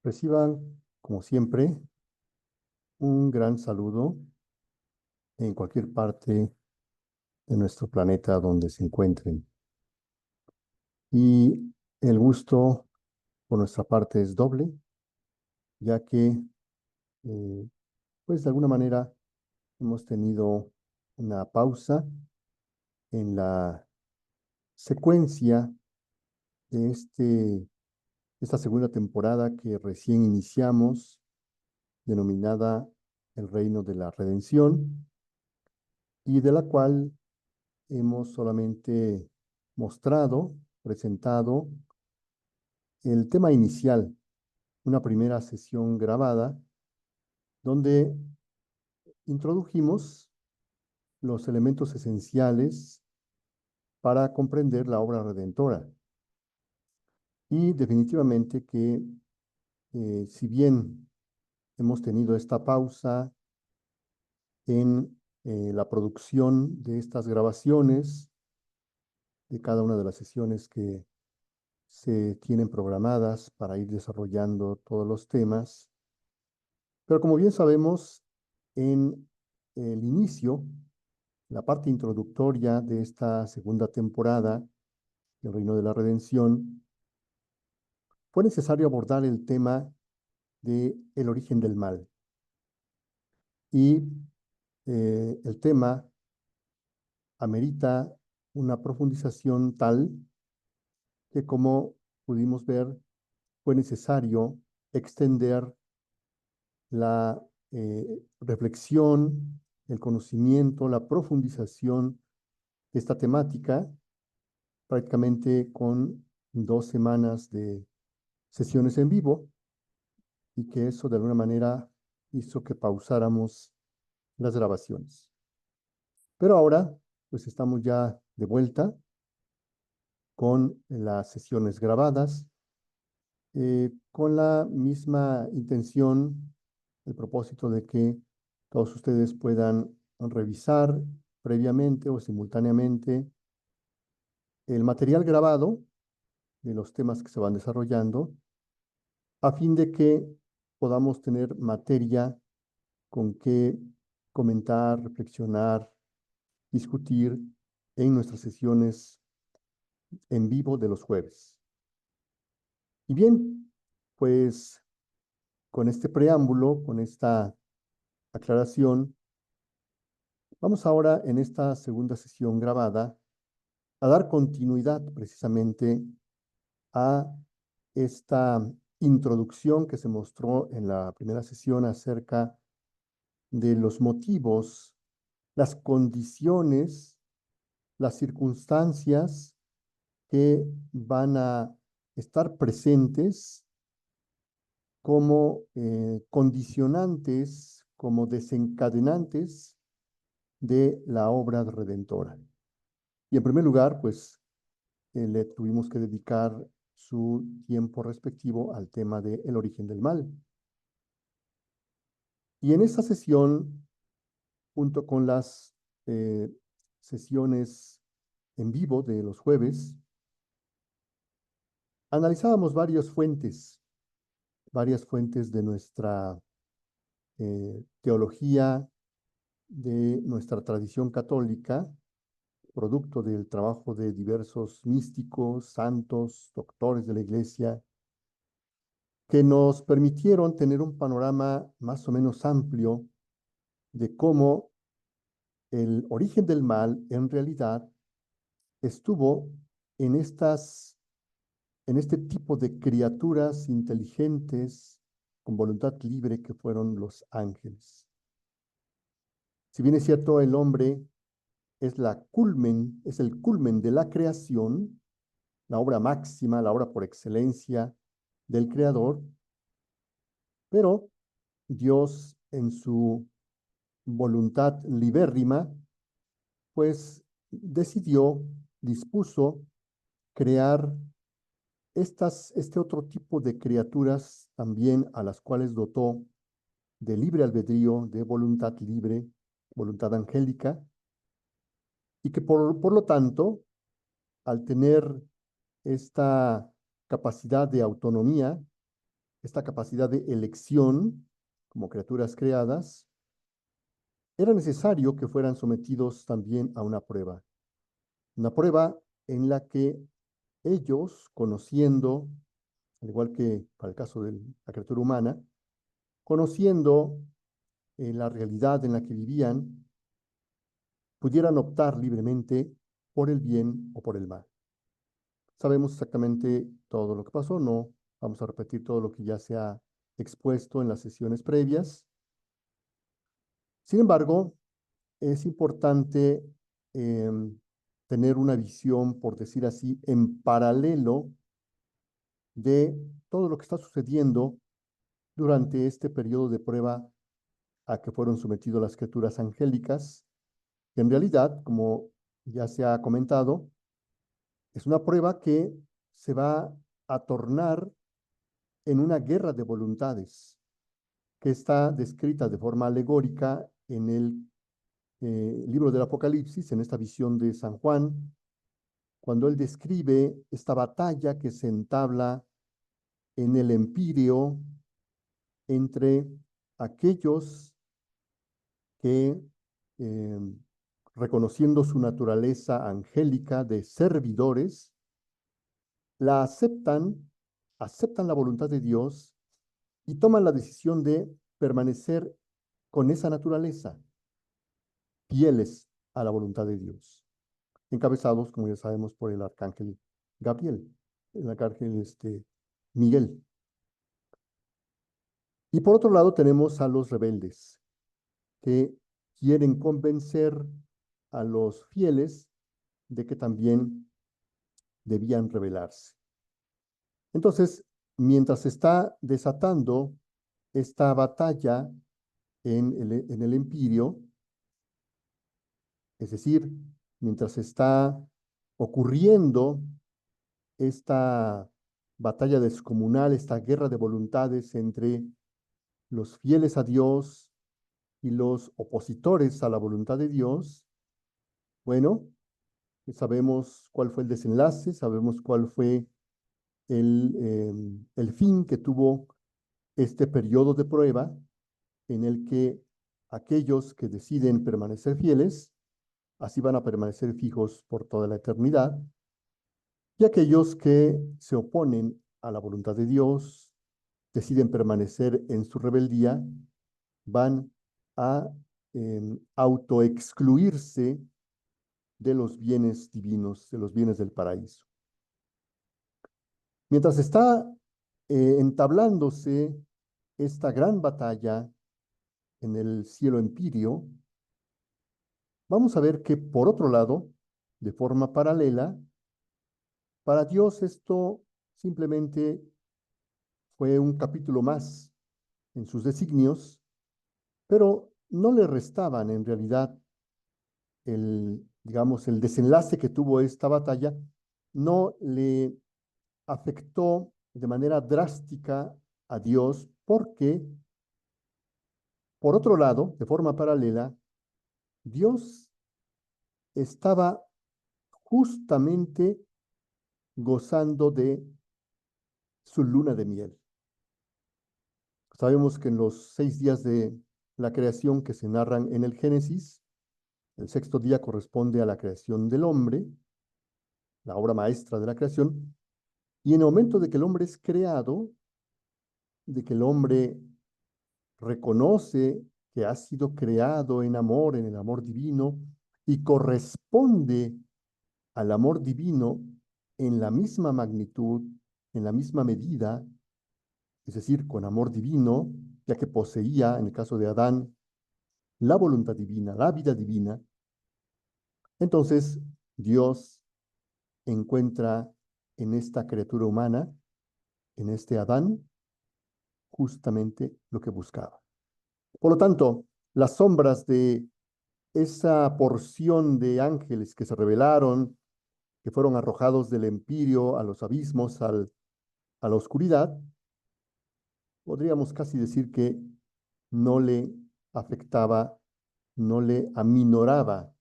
Reciban, como siempre, un gran saludo en cualquier parte de nuestro planeta donde se encuentren. Y el gusto por nuestra parte es doble, ya que, pues de alguna manera, hemos tenido una pausa en la secuencia de esta segunda temporada que recién iniciamos, denominada El Reino de la Redención, y de la cual hemos solamente mostrado, presentado el tema inicial, una primera sesión grabada, donde introdujimos los elementos esenciales para comprender la obra redentora. Y definitivamente que, si bien hemos tenido esta pausa en la producción de estas grabaciones, de cada una de las sesiones que se tienen programadas para ir desarrollando todos los temas. Pero como bien sabemos, en el inicio, la parte introductoria de esta segunda temporada del Reino de la Redención, fue necesario abordar el tema de el origen del mal. Y el tema amerita una profundización tal que, como pudimos ver, fue necesario extender la reflexión, el conocimiento, la profundización de esta temática, prácticamente con 2 semanas de sesiones en vivo, y que eso de alguna manera hizo que pausáramos las grabaciones. Pero ahora, pues estamos ya de vuelta con las sesiones grabadas, con la misma intención, el propósito de que todos ustedes puedan revisar previamente o simultáneamente el material grabado de los temas que se van desarrollando, a fin de que podamos tener materia con que comentar, reflexionar, discutir en nuestras sesiones en vivo de los jueves. Y bien, pues con este preámbulo, con esta aclaración, vamos ahora en esta segunda sesión grabada a dar continuidad precisamente a esta introducción que se mostró en la primera sesión acerca de los motivos, las condiciones, las circunstancias que van a estar presentes como condicionantes, como desencadenantes de la obra redentora. Y en primer lugar, pues le tuvimos que dedicar su tiempo respectivo al tema del origen del mal. Y en esta sesión, junto con las sesiones en vivo de los jueves, analizábamos varias fuentes de nuestra teología, de nuestra tradición católica, producto del trabajo de diversos místicos, santos, doctores de la Iglesia, que nos permitieron tener un panorama más o menos amplio de cómo el origen del mal en realidad estuvo en este tipo de criaturas inteligentes con voluntad libre que fueron los ángeles. Si bien es cierto, el hombre es el culmen de la creación, la obra máxima, la obra por excelencia del Creador, pero Dios, en su voluntad libérrima, pues dispuso crear este otro tipo de criaturas también, a las cuales dotó de libre albedrío, de voluntad libre, voluntad angélica, y que por lo tanto, al tener esta capacidad de autonomía, esta capacidad de elección como criaturas creadas, era necesario que fueran sometidos también a una prueba en la que ellos, conociendo, al igual que para el caso de la criatura humana, conociendo la realidad en la que vivían, pudieran optar libremente por el bien o por el mal. Sabemos exactamente todo lo que pasó, no vamos a repetir todo lo que ya se ha expuesto en las sesiones previas. Sin embargo, es importante eh, tener una visión, por decir así, en paralelo de todo lo que está sucediendo durante este periodo de prueba a que fueron sometidos las criaturas angélicas, que en realidad, como ya se ha comentado, es una prueba que se va a tornar en una guerra de voluntades, que está descrita de forma alegórica en el libro del Apocalipsis, en esta visión de San Juan, cuando él describe esta batalla que se entabla en el empíreo entre aquellos que, eh, reconociendo su naturaleza angélica de servidores, la aceptan la voluntad de Dios y toman la decisión de permanecer con esa naturaleza, fieles a la voluntad de Dios, encabezados, como ya sabemos, por el arcángel Gabriel, el arcángel Miguel. Y por otro lado tenemos a los rebeldes, que quieren convencer a los fieles de que también debían rebelarse. Entonces, mientras se está desatando esta batalla en el empirio, es decir, mientras está ocurriendo esta batalla descomunal, esta guerra de voluntades entre los fieles a Dios y los opositores a la voluntad de Dios, bueno, sabemos cuál fue el desenlace, sabemos cuál fue el fin que tuvo este periodo de prueba en el que aquellos que deciden permanecer fieles, así van a permanecer fijos por toda la eternidad, y aquellos que se oponen a la voluntad de Dios, deciden permanecer en su rebeldía, van a autoexcluirse de los bienes divinos, de los bienes del paraíso. Mientras está entablándose esta gran batalla en el cielo empíreo, vamos a ver que por otro lado, de forma paralela, para Dios esto simplemente fue un capítulo más en sus designios, pero no le restaban en realidad digamos, el desenlace que tuvo esta batalla, no le afectó de manera drástica a Dios porque, por otro lado, de forma paralela, Dios estaba justamente gozando de su luna de miel. Sabemos que en los 6 días de la creación que se narran en el Génesis, el sexto día corresponde a la creación del hombre, la obra maestra de la creación, y en el momento de que el hombre es creado, de que el hombre reconoce que ha sido creado en el amor divino, y corresponde al amor divino en la misma magnitud, en la misma medida, es decir, con amor divino, ya que poseía, en el caso de Adán, la voluntad divina, la vida divina. Entonces, Dios encuentra en esta criatura humana, en este Adán, justamente lo que buscaba. Por lo tanto, las sombras de esa porción de ángeles que se rebelaron, que fueron arrojados del empíreo a los abismos, a la oscuridad, podríamos casi decir que no le afectaba, no le aminoraba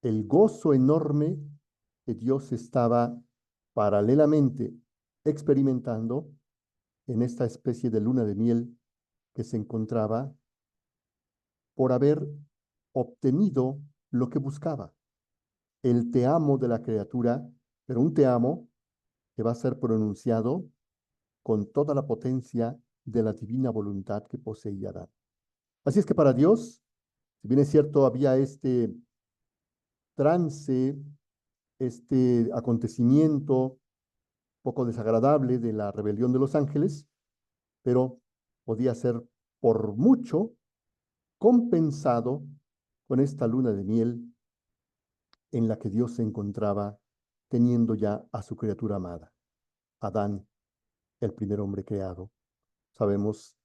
el gozo enorme que Dios estaba paralelamente experimentando en esta especie de luna de miel que se encontraba por haber obtenido lo que buscaba, el te amo de la criatura, pero un te amo que va a ser pronunciado con toda la potencia de la divina voluntad que poseía Adán. Así es que para Dios, si bien es cierto, había este trance, este acontecimiento poco desagradable de la rebelión de los ángeles, pero podía ser por mucho compensado con esta luna de miel en la que Dios se encontraba teniendo ya a su criatura amada, Adán, el primer hombre creado, sabemos,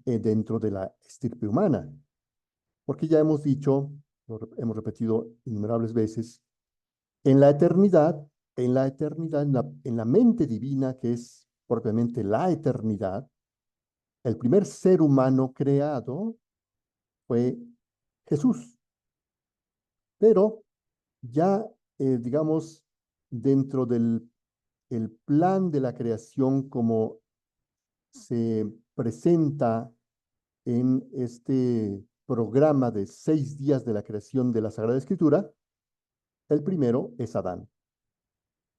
dentro de la estirpe humana, porque ya hemos dicho, hemos repetido innumerables veces, en la eternidad, en la mente divina, que es propiamente la eternidad, el primer ser humano creado fue Jesús. Pero ya, digamos, dentro del el plan de la creación como se presenta en este programa de 6 días de la creación de la Sagrada Escritura, el primero es Adán.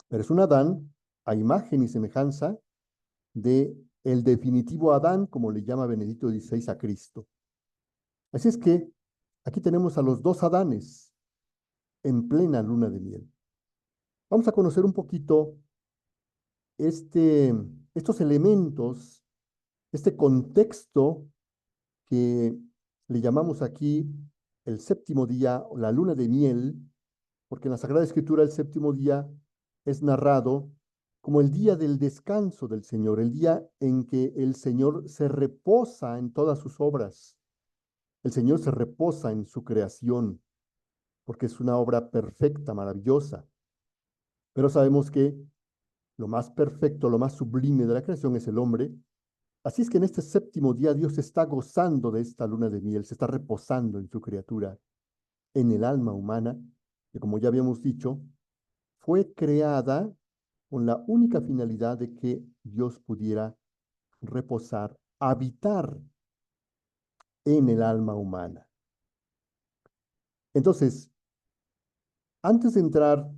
Pero es un Adán a imagen y semejanza de el definitivo Adán, como le llama Benedicto XVI a Cristo. Así es que aquí tenemos a los dos Adanes en plena luna de miel. Vamos a conocer un poquito este, estos elementos, este contexto que le llamamos aquí el séptimo día o la luna de miel, porque en la Sagrada Escritura el séptimo día es narrado como el día del descanso del Señor, el día en que el Señor se reposa en todas sus obras. El Señor se reposa en su creación, porque es una obra perfecta, maravillosa. Pero sabemos que lo más perfecto, lo más sublime de la creación es el hombre. Así es que en este séptimo día Dios está gozando de esta luna de miel, se está reposando en su criatura, en el alma humana, que como ya habíamos dicho, fue creada con la única finalidad de que Dios pudiera reposar, habitar en el alma humana. Entonces, antes de entrar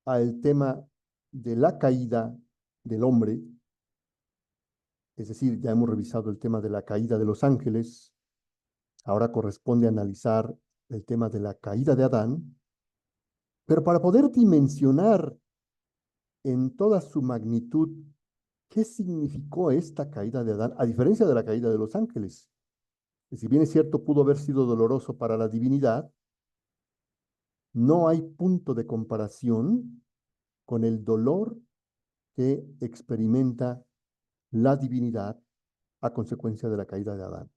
al tema de la caída del hombre, es decir, ya hemos revisado el tema de la caída de los ángeles, ahora corresponde analizar el tema de la caída de Adán, pero para poder dimensionar en toda su magnitud qué significó esta caída de Adán, a diferencia de la caída de los ángeles. Si bien es cierto, pudo haber sido doloroso para la divinidad, no hay punto de comparación con el dolor que experimenta la divinidad a consecuencia de la caída de Adán.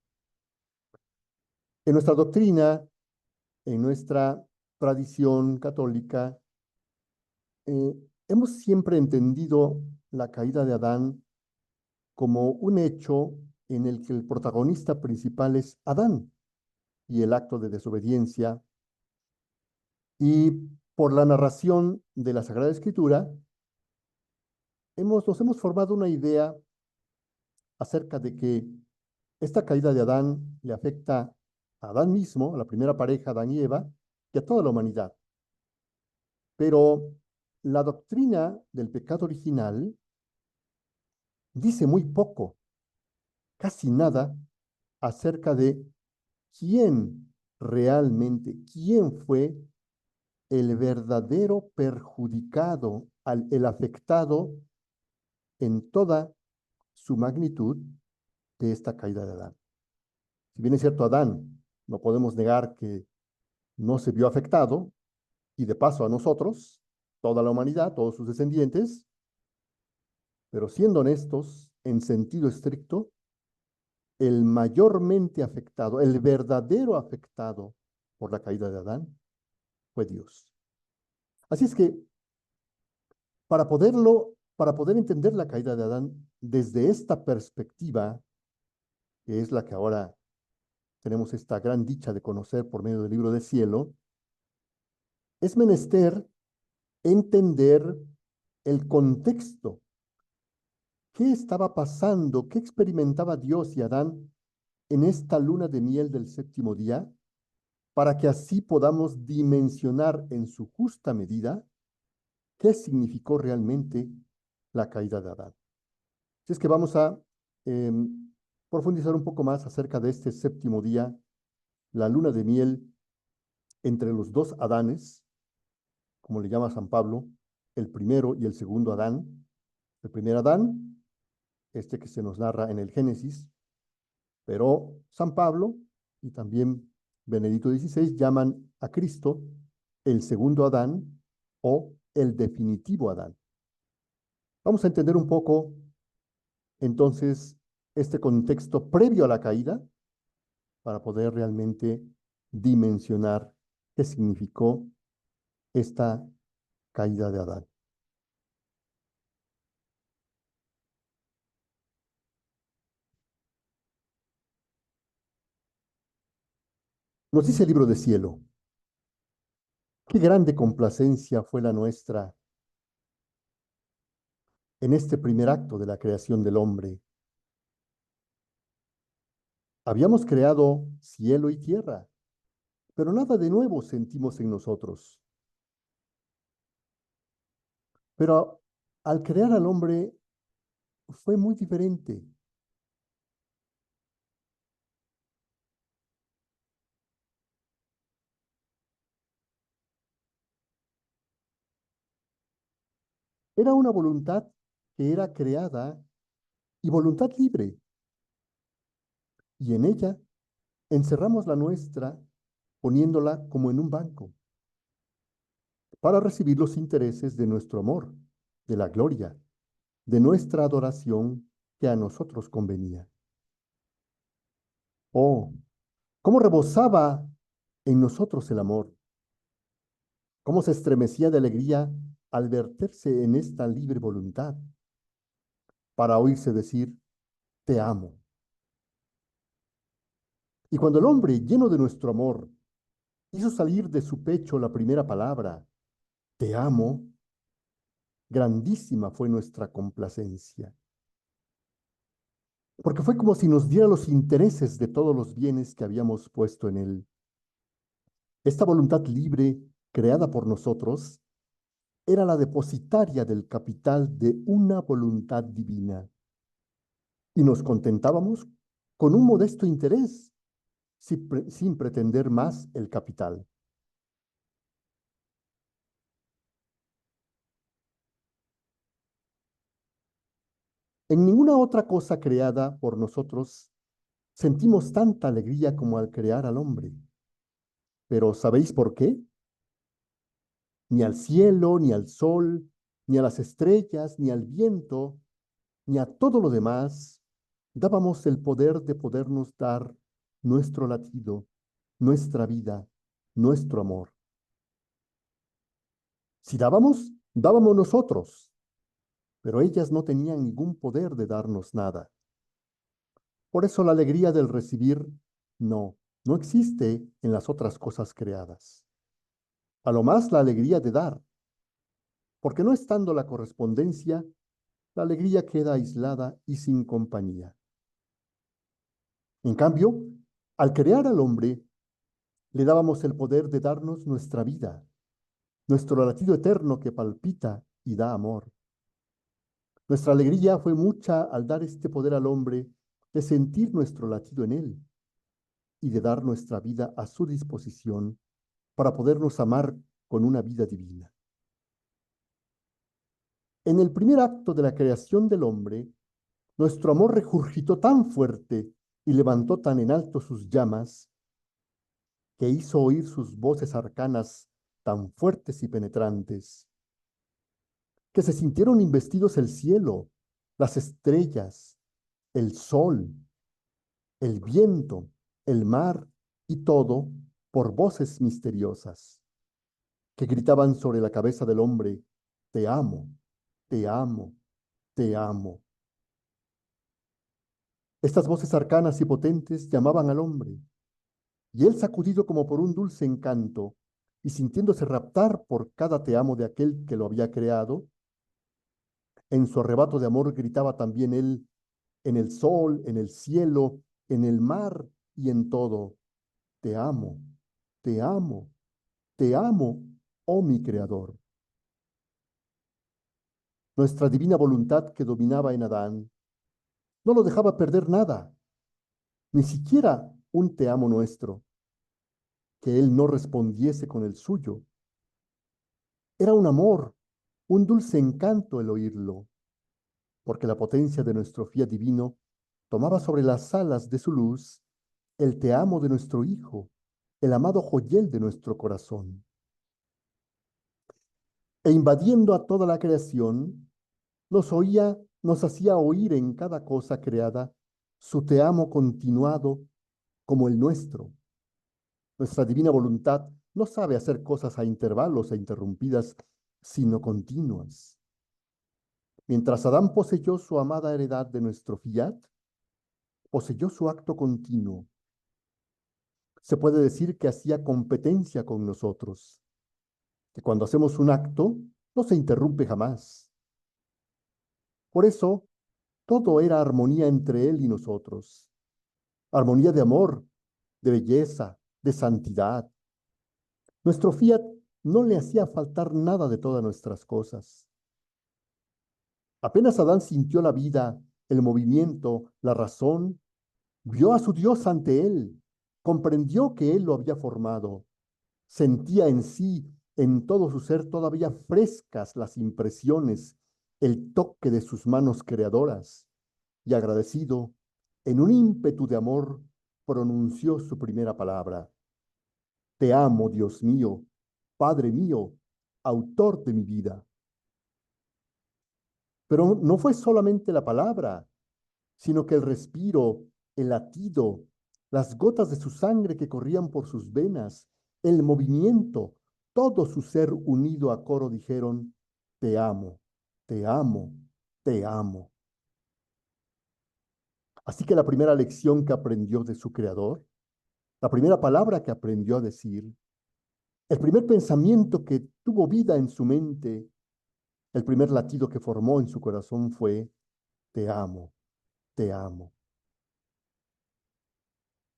En nuestra doctrina, en nuestra tradición católica, hemos siempre entendido la caída de Adán como un hecho en el que el protagonista principal es Adán y el acto de desobediencia. Y por la narración de la Sagrada Escritura, nos hemos formado una idea acerca de que esta caída de Adán le afecta a Adán mismo, a la primera pareja, Adán y Eva, y a toda la humanidad. Pero la doctrina del pecado original dice muy poco, casi nada, acerca de quién fue el verdadero perjudicado, el afectado en toda su magnitud de esta caída de Adán. Si bien es cierto, Adán, no podemos negar que no se vio afectado, y de paso a nosotros, toda la humanidad, todos sus descendientes, pero siendo honestos, en sentido estricto, el mayormente afectado, el verdadero afectado por la caída de Adán, fue Dios. Así es que para poder entender la caída de Adán desde esta perspectiva, que es la que ahora tenemos esta gran dicha de conocer por medio del libro del cielo, es menester entender el contexto ¿Qué estaba pasando? ¿Qué experimentaba Dios y Adán en esta luna de miel del séptimo día? Para que así podamos dimensionar en su justa medida qué significó realmente la caída de Adán. Así es que vamos a profundizar un poco más acerca de este séptimo día, la luna de miel entre los dos Adanes, como le llama San Pablo, el primero y el segundo Adán. El primer Adán, este que se nos narra en el Génesis, pero San Pablo y también Benedicto XVI llaman a Cristo el segundo Adán o el definitivo Adán. Vamos a entender un poco entonces este contexto previo a la caída para poder realmente dimensionar qué significó esta caída de Adán. Nos dice el libro de Cielo, qué grande complacencia fue la nuestra en este primer acto de la creación del hombre. Habíamos creado cielo y tierra, pero nada de nuevo sentimos en nosotros. Pero al crear al hombre fue muy diferente. Era una voluntad que era creada y voluntad libre, y en ella encerramos la nuestra poniéndola como en un banco para recibir los intereses de nuestro amor, de la gloria, de nuestra adoración que a nosotros convenía. Oh, cómo rebosaba en nosotros el amor, cómo se estremecía de alegría al verterse en esta libre voluntad, para oírse decir, te amo. Y cuando el hombre, lleno de nuestro amor, hizo salir de su pecho la primera palabra, te amo, grandísima fue nuestra complacencia, porque fue como si nos diera los intereses de todos los bienes que habíamos puesto en él. Esta voluntad libre, creada por nosotros, era la depositaria del capital de una voluntad divina, y nos contentábamos con un modesto interés, sin pretender más el capital. En ninguna otra cosa creada por nosotros sentimos tanta alegría como al crear al hombre. Pero ¿sabéis por qué? Ni al cielo, ni al sol, ni a las estrellas, ni al viento, ni a todo lo demás, dábamos el poder de podernos dar nuestro latido, nuestra vida, nuestro amor. Si dábamos, dábamos nosotros, pero ellas no tenían ningún poder de darnos nada. Por eso la alegría del recibir no existe en las otras cosas creadas. A lo más la alegría de dar, porque no estando la correspondencia, la alegría queda aislada y sin compañía. En cambio, al crear al hombre, le dábamos el poder de darnos nuestra vida, nuestro latido eterno que palpita y da amor. Nuestra alegría fue mucha al dar este poder al hombre de sentir nuestro latido en él y de dar nuestra vida a su disposición para podernos amar con una vida divina. En el primer acto de la creación del hombre, nuestro amor regurgitó tan fuerte y levantó tan en alto sus llamas que hizo oír sus voces arcanas tan fuertes y penetrantes, que se sintieron investidos el cielo, las estrellas, el sol, el viento, el mar y todo por voces misteriosas, que gritaban sobre la cabeza del hombre, te amo, te amo, te amo. Estas voces arcanas y potentes llamaban al hombre, y él, sacudido como por un dulce encanto, y sintiéndose raptar por cada te amo de aquel que lo había creado, En su arrebato de amor gritaba también él, en el sol, en el cielo, en el mar y en todo. Te amo, te amo, te amo, oh mi Creador. Nuestra divina voluntad que dominaba en Adán no lo dejaba perder nada, ni siquiera un te amo nuestro, que él no respondiese con el suyo. Era un amor, un dulce encanto el oírlo, porque la potencia de nuestro fiat divino tomaba sobre las alas de su luz el te amo de nuestro Hijo, el amado joyel de nuestro corazón. E invadiendo a toda la creación, nos hacía oír en cada cosa creada su te amo continuado como el nuestro. Nuestra divina voluntad no sabe hacer cosas a intervalos e interrumpidas, sino continuas. Mientras Adán poseyó su amada heredad de nuestro fiat, poseyó su acto continuo. Se puede decir que hacía competencia con nosotros, que cuando hacemos un acto no se interrumpe jamás. Por eso, todo era armonía entre él y nosotros. Armonía de amor, de belleza, de santidad. Nuestro fiat no le hacía faltar nada de todas nuestras cosas. Apenas Adán sintió la vida, el movimiento, la razón, vio a su Dios ante él, comprendió que él lo había formado, sentía en sí, en todo su ser todavía frescas las impresiones, el toque de sus manos creadoras, y agradecido, en un ímpetu de amor, pronunció su primera palabra. Te amo, Dios mío, Padre mío, autor de mi vida. Pero no fue solamente la palabra, sino que el respiro, el latido, las gotas de su sangre que corrían por sus venas, el movimiento, todo su ser unido a coro dijeron, te amo, te amo, te amo. Así que la primera lección que aprendió de su creador, la primera palabra que aprendió a decir, el primer pensamiento que tuvo vida en su mente, el primer latido que formó en su corazón fue, te amo, te amo.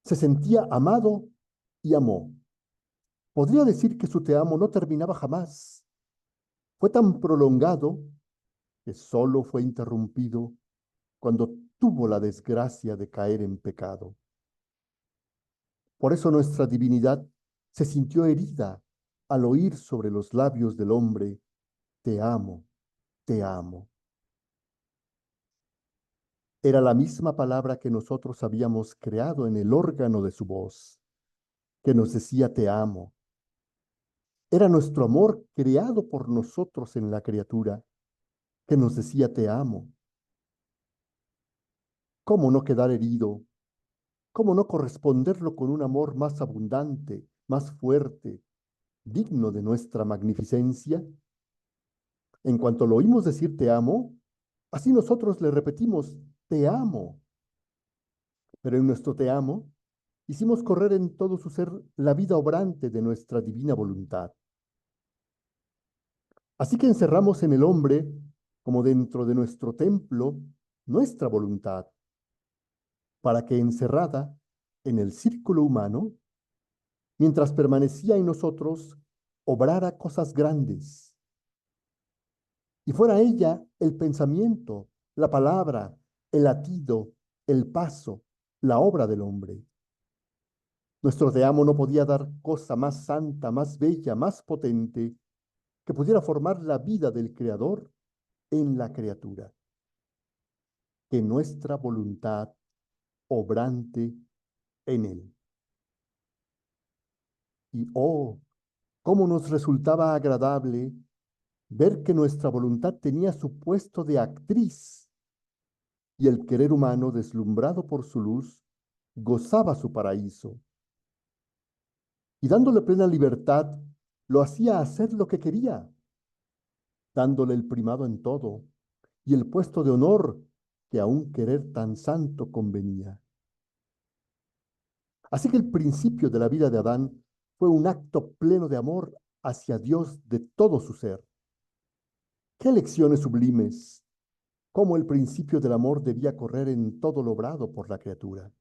Se sentía amado y amó. Podría decir que su te amo no terminaba jamás. Fue tan prolongado que solo fue interrumpido cuando tuvo la desgracia de caer en pecado. Por eso nuestra divinidad se sintió herida al oír sobre los labios del hombre, te amo, te amo. Era la misma palabra que nosotros habíamos creado en el órgano de su voz, que nos decía te amo. Era nuestro amor creado por nosotros en la criatura, que nos decía te amo. ¿Cómo no quedar herido? ¿Cómo no corresponderlo con un amor más abundante, más fuerte, digno de nuestra magnificencia? En cuanto lo oímos decir te amo, así nosotros le repetimos te amo. Pero en nuestro te amo, hicimos correr en todo su ser la vida obrante de nuestra divina voluntad. Así que encerramos en el hombre, como dentro de nuestro templo, nuestra voluntad, para que encerrada en el círculo humano, mientras permanecía en nosotros, obrara cosas grandes. Y fuera ella el pensamiento, la palabra, el latido, el paso, la obra del hombre. Nuestro te amo no podía dar cosa más santa, más bella, más potente, que pudiera formar la vida del Creador en la criatura, que nuestra voluntad obrante en él. Y oh, cómo nos resultaba agradable ver que nuestra voluntad tenía su puesto de actriz y el querer humano, deslumbrado por su luz, gozaba su paraíso. Y dándole plena libertad, lo hacía hacer lo que quería, dándole el primado en todo y el puesto de honor que a un querer tan santo convenía. Así que el principio de la vida de Adán fue un acto pleno de amor hacia Dios de todo su ser. ¡Qué lecciones sublimes! cómo el principio del amor debía correr en todo lo obrado por la criatura.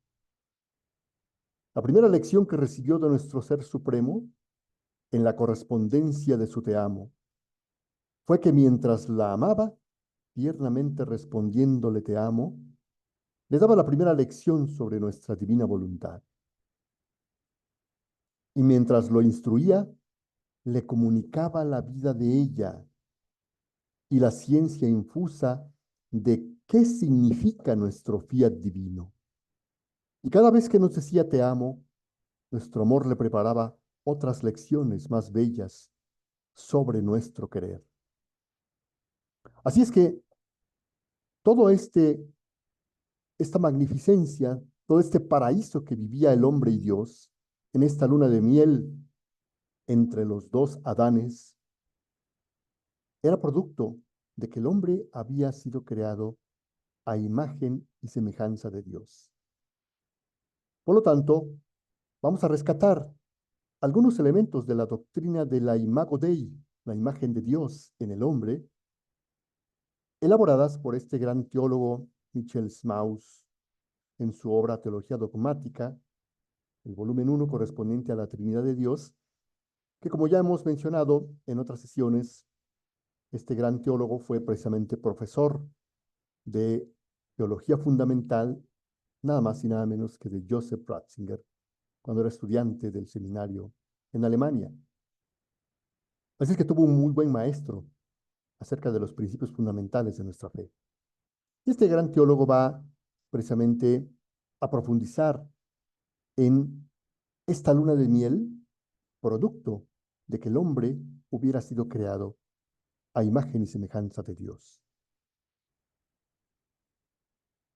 La primera lección que recibió de nuestro Ser Supremo, en la correspondencia de su te amo, fue que mientras la amaba, tiernamente respondiéndole te amo, le daba la primera lección sobre nuestra divina voluntad. Y mientras lo instruía, le comunicaba la vida de ella y la ciencia infusa de qué significa nuestro fiat divino. Y cada vez que nos decía te amo, nuestro amor le preparaba otras lecciones más bellas sobre nuestro querer. Así es que todo esta magnificencia, todo este paraíso que vivía el hombre y Dios en esta luna de miel entre los dos Adanes, era producto de que el hombre había sido creado a imagen y semejanza de Dios. Por lo tanto, vamos a rescatar algunos elementos de la doctrina de la Imago Dei, la imagen de Dios en el hombre, elaboradas por este gran teólogo Michel Smaus en su obra Teología Dogmática, el volumen 1 correspondiente a la Trinidad de Dios, que como ya hemos mencionado en otras sesiones, este gran teólogo fue precisamente profesor de teología fundamental, nada más y nada menos que de Joseph Ratzinger, cuando era estudiante del seminario en Alemania. Así es que tuvo un muy buen maestro acerca de los principios fundamentales de nuestra fe. Y este gran teólogo va precisamente a profundizar en esta luna de miel, producto de que el hombre hubiera sido creado a imagen y semejanza de Dios.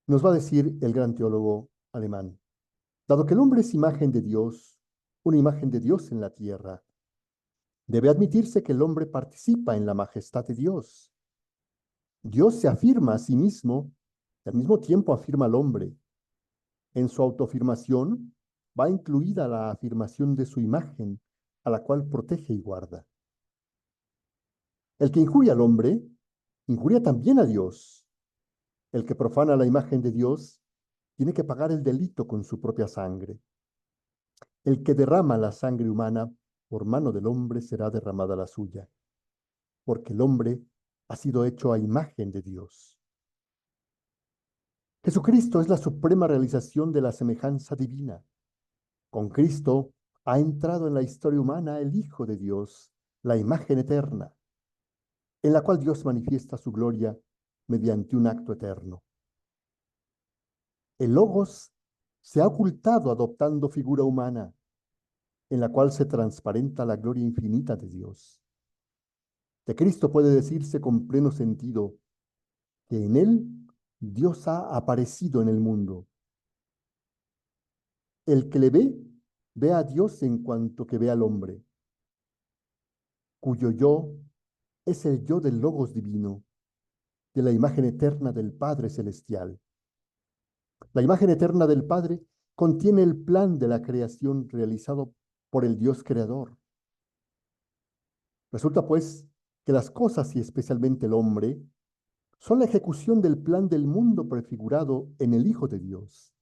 Nos va a decir el gran teólogo alemán, dado que el hombre es imagen de Dios, una imagen de Dios en la tierra, debe admitirse que el hombre participa en la majestad de Dios. Dios se afirma a sí mismo y al mismo tiempo afirma al hombre. En su autoafirmación va incluida la afirmación de su imagen, a la cual protege y guarda. El que injuria al hombre, injuria también a Dios. El que profana la imagen de Dios, tiene que pagar el delito con su propia sangre. El que derrama la sangre humana, por mano del hombre será derramada la suya, porque el hombre ha sido hecho a imagen de Dios. Jesucristo es la suprema realización de la semejanza divina. Con Cristo ha entrado en la historia humana el Hijo de Dios, la imagen eterna, en la cual Dios manifiesta su gloria mediante un acto eterno. El Logos se ha ocultado adoptando figura humana, en la cual se transparenta la gloria infinita de Dios. De Cristo puede decirse con pleno sentido que en él Dios ha aparecido en el mundo. El que le ve a Dios en cuanto que ve al hombre, cuyo yo es el yo del Logos divino, de la imagen eterna del Padre celestial. La imagen eterna del Padre contiene el plan de la creación realizado por el Dios creador. Resulta pues que las cosas y especialmente el hombre son la ejecución del plan del mundo prefigurado en el Hijo de Dios.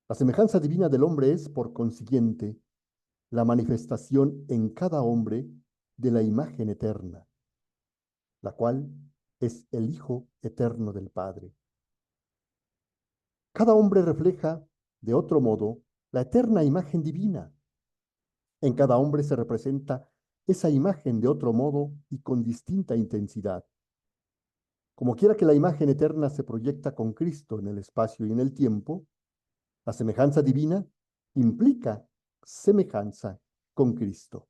La semejanza divina del hombre es, por consiguiente, la manifestación en cada hombre de la imagen eterna, la cual es el Hijo eterno del Padre. Cada hombre refleja, de otro modo, la eterna imagen divina. En cada hombre se representa esa imagen de otro modo y con distinta intensidad. Como quiera que la imagen eterna se proyecta con Cristo en el espacio y en el tiempo, la semejanza divina implica semejanza con Cristo.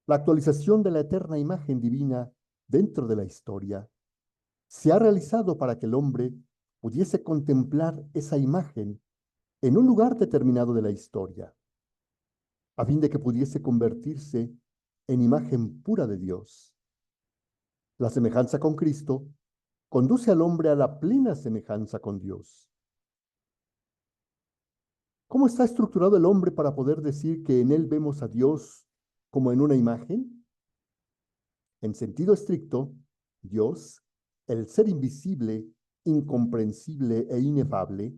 La actualización de la eterna imagen divina dentro de la historia se ha realizado para que el hombre pudiese contemplar esa imagen en un lugar determinado de la historia, a fin de que pudiese convertirse en imagen pura de Dios. La semejanza con Cristo conduce al hombre a la plena semejanza con Dios. ¿Cómo está estructurado el hombre para poder decir que en él vemos a Dios como en una imagen? En sentido estricto, Dios el ser invisible, incomprensible e inefable,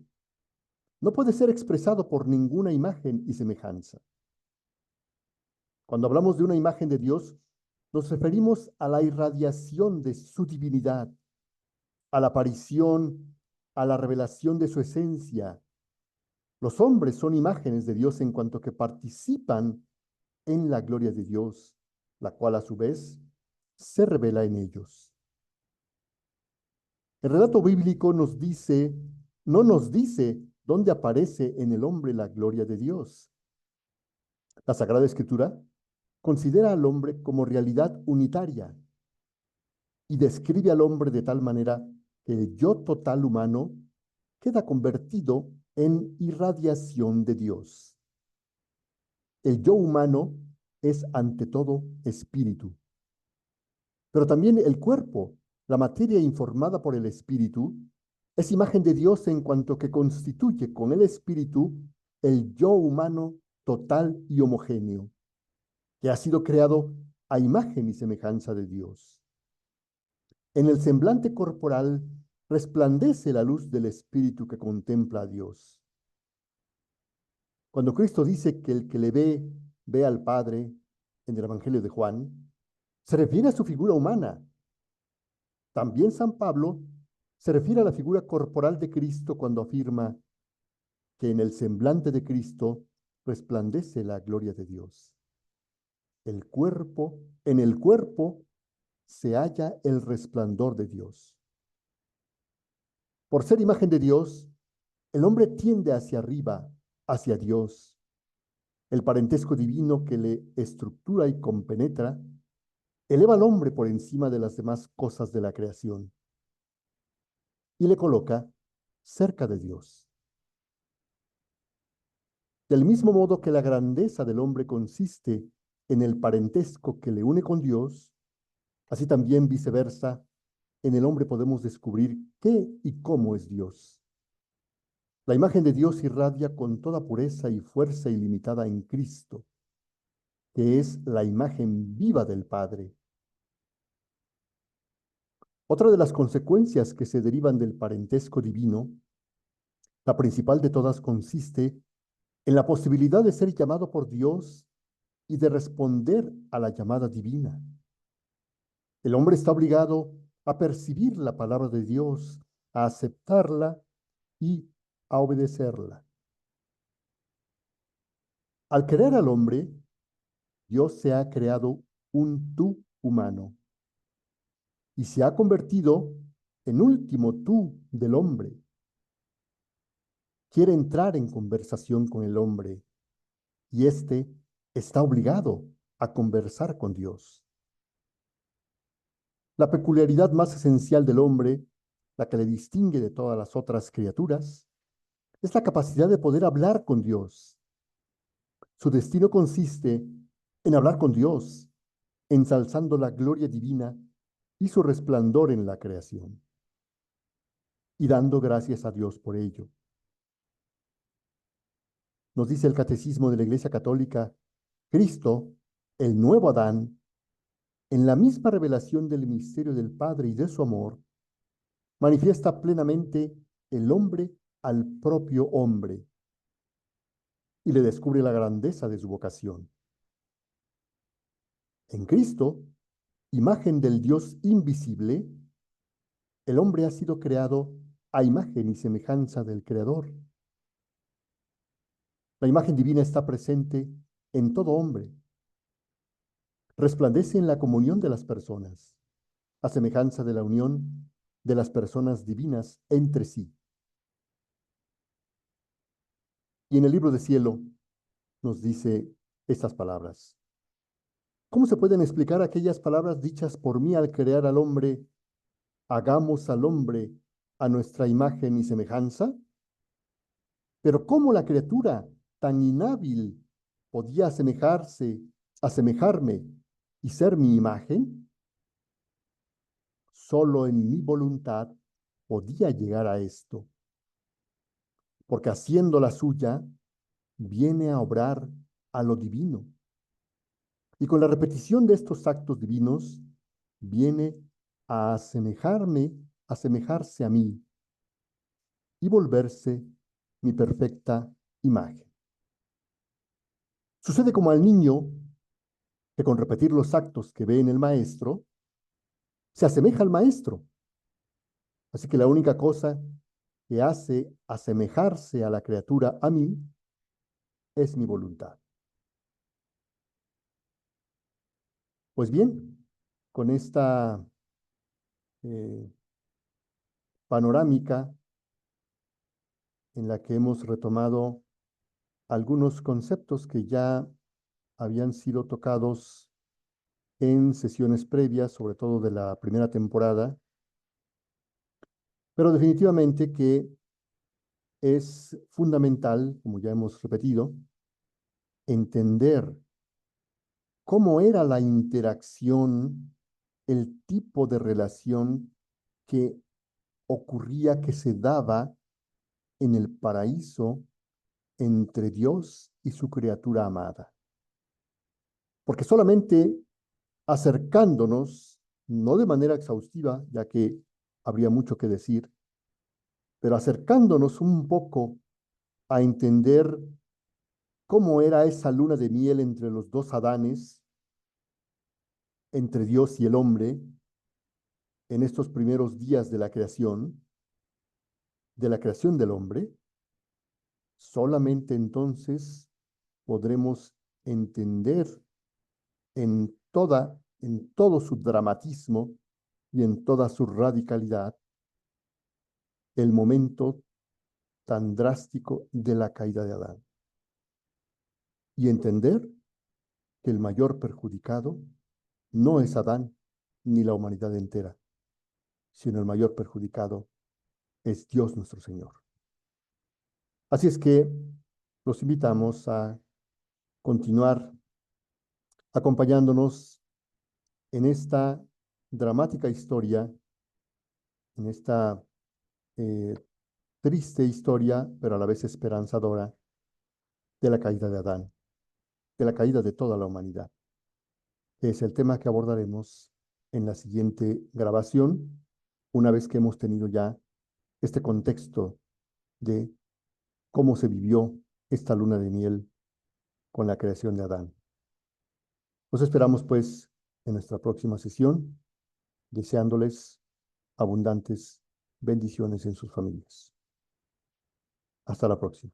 no puede ser expresado por ninguna imagen y semejanza. Cuando hablamos de una imagen de Dios, nos referimos a la irradiación de su divinidad, a la aparición, a la revelación de su esencia. Los hombres son imágenes de Dios en cuanto que participan en la gloria de Dios, la cual a su vez se revela en ellos. El relato bíblico no nos dice dónde aparece en el hombre la gloria de Dios. La Sagrada Escritura considera al hombre como realidad unitaria y describe al hombre de tal manera que el yo total humano queda convertido en irradiación de Dios. El yo humano es ante todo espíritu, pero también el cuerpo, la materia informada por el espíritu, es imagen de Dios en cuanto que constituye con el espíritu el yo humano total y homogéneo, que ha sido creado a imagen y semejanza de Dios. En el semblante corporal resplandece la luz del espíritu que contempla a Dios. Cuando Cristo dice que el que le ve, ve al Padre, en el Evangelio de Juan, se refiere a su figura humana. También San Pablo se refiere a la figura corporal de Cristo cuando afirma que en el semblante de Cristo resplandece la gloria de Dios. En el cuerpo se halla el resplandor de Dios. Por ser imagen de Dios, el hombre tiende hacia arriba, hacia Dios. El parentesco divino que le estructura y compenetra eleva al hombre por encima de las demás cosas de la creación y le coloca cerca de Dios. Del mismo modo que la grandeza del hombre consiste en el parentesco que le une con Dios, así también viceversa, en el hombre podemos descubrir qué y cómo es Dios. La imagen de Dios irradia con toda pureza y fuerza ilimitada en Cristo, que es la imagen viva del Padre. Otra de las consecuencias que se derivan del parentesco divino, la principal de todas consiste en la posibilidad de ser llamado por Dios y de responder a la llamada divina. El hombre está obligado a percibir la palabra de Dios, a aceptarla y a obedecerla. Al crear al hombre, Dios se ha creado un tú humano y se ha convertido en último tú del hombre. Quiere entrar en conversación con el hombre y éste está obligado a conversar con Dios. La peculiaridad más esencial del hombre, la que le distingue de todas las otras criaturas, es la capacidad de poder hablar con Dios. Su destino consiste en hablar con Dios, ensalzando la gloria divina y su resplandor en la creación, y dando gracias a Dios por ello. Nos dice el Catecismo de la Iglesia Católica, Cristo, el nuevo Adán, en la misma revelación del misterio del Padre y de su amor, manifiesta plenamente el hombre al propio hombre y le descubre la grandeza de su vocación. En Cristo, imagen del Dios invisible, el hombre ha sido creado a imagen y semejanza del Creador. La imagen divina está presente en todo hombre. Resplandece en la comunión de las personas, a semejanza de la unión de las personas divinas entre sí. Y en el libro de cielo nos dice estas palabras. ¿Cómo se pueden explicar aquellas palabras dichas por mí al crear al hombre? Hagamos al hombre a nuestra imagen y semejanza. Pero ¿cómo la criatura tan inhábil podía asemejarme y ser mi imagen? Solo en mi voluntad podía llegar a esto, porque haciendo la suya, viene a obrar a lo divino. Y con la repetición de estos actos divinos, viene a asemejarse a mí y volverse mi perfecta imagen. Sucede como al niño que con repetir los actos que ve en el maestro, se asemeja al maestro. Así que la única cosa que hace asemejarse a la criatura a mí es mi voluntad. Pues bien, con esta eh, panorámica en la que hemos retomado algunos conceptos que ya habían sido tocados en sesiones previas, sobre todo de la primera temporada, pero definitivamente que es fundamental, como ya hemos repetido, entender cómo era la interacción, el tipo de relación que ocurría, que se daba en el paraíso entre Dios y su criatura amada. Porque solamente acercándonos, no de manera exhaustiva, ya que habría mucho que decir, pero acercándonos un poco a entender cómo era esa luna de miel entre los dos Adanes, entre Dios y el hombre, en estos primeros días de la creación del hombre, solamente entonces podremos entender en todo su dramatismo y en toda su radicalidad el momento tan drástico de la caída de Adán. Y entender que el mayor perjudicado no es Adán ni la humanidad entera, sino el mayor perjudicado es Dios nuestro Señor. Así es que los invitamos a continuar acompañándonos en esta dramática historia, en esta eh, triste historia, pero a la vez esperanzadora, de la caída de Adán, de la caída de toda la humanidad. Es el tema que abordaremos en la siguiente grabación, una vez que hemos tenido ya este contexto de cómo se vivió esta luna de miel con la creación de Adán. Los esperamos pues en nuestra próxima sesión, deseándoles abundantes bendiciones en sus familias. Hasta la próxima.